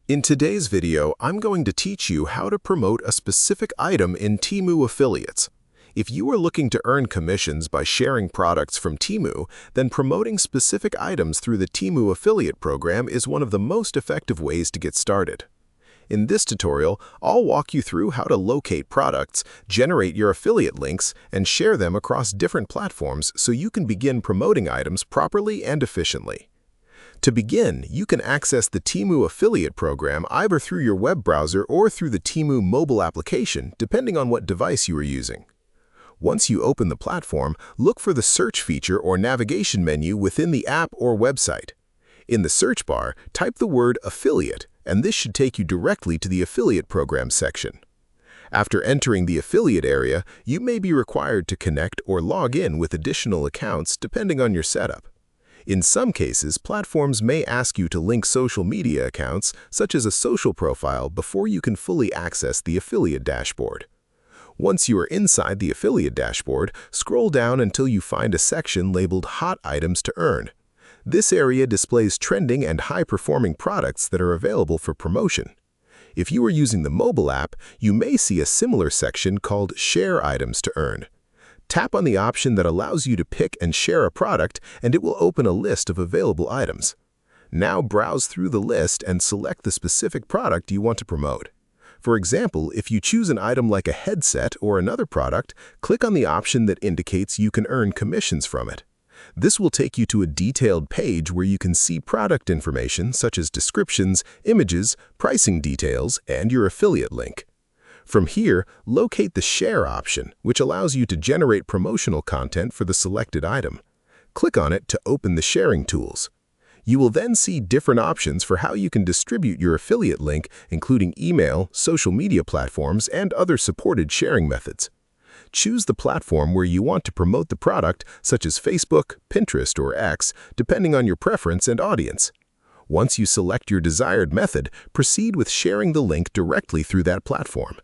In today's video, I'm going to teach you how to promote a specific item in Temu affiliates. If you are looking to earn commissions by sharing products from Temu, then promoting specific items through the Temu affiliate program is one of the most effective ways to get started. In this tutorial, I'll walk you through how to locate products, generate your affiliate links, and share them across different platforms so you can begin promoting items properly and efficiently. To begin, you can access the Temu affiliate program either through your web browser or through the Temu mobile application, depending on what device you are using. Once you open the platform, look for the search feature or navigation menu within the app or website. In the search bar, type the word affiliate, and this should take you directly to the affiliate program section. After entering the affiliate area, you may be required to connect or log in with additional accounts depending on your setup. In some cases, platforms may ask you to link social media accounts, such as a social profile, before you can fully access the affiliate dashboard. Once you are inside the affiliate dashboard, scroll down until you find a section labeled Hot Items to Earn. This area displays trending and high-performing products that are available for promotion. If you are using the mobile app, you may see a similar section called Share Items to Earn. Tap on the option that allows you to pick and share a product, and it will open a list of available items. Now browse through the list and select the specific product you want to promote. For example, if you choose an item like a headset or another product, click on the option that indicates you can earn commissions from it. This will take you to a detailed page where you can see product information such as descriptions, images, pricing details, and your affiliate link. From here, locate the Share option, which allows you to generate promotional content for the selected item. Click on it to open the sharing tools. You will then see different options for how you can distribute your affiliate link, including email, social media platforms, and other supported sharing methods. Choose the platform where you want to promote the product, such as Facebook, Pinterest, or X, depending on your preference and audience. Once you select your desired method, proceed with sharing the link directly through that platform.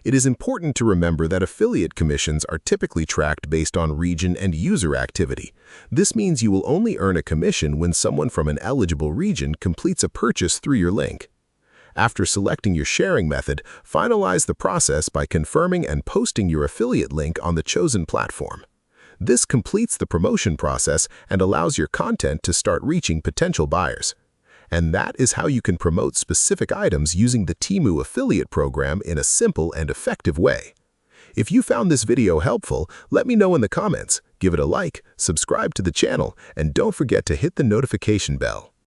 It is important to remember that affiliate commissions are typically tracked based on region and user activity. This means you will only earn a commission when someone from an eligible region completes a purchase through your link. After selecting your sharing method, finalize the process by confirming and posting your affiliate link on the chosen platform. This completes the promotion process and allows your content to start reaching potential buyers. And that is how you can promote specific items using the Temu affiliate program in a simple and effective way. If you found this video helpful, let me know in the comments, give it a like, subscribe to the channel, and don't forget to hit the notification bell.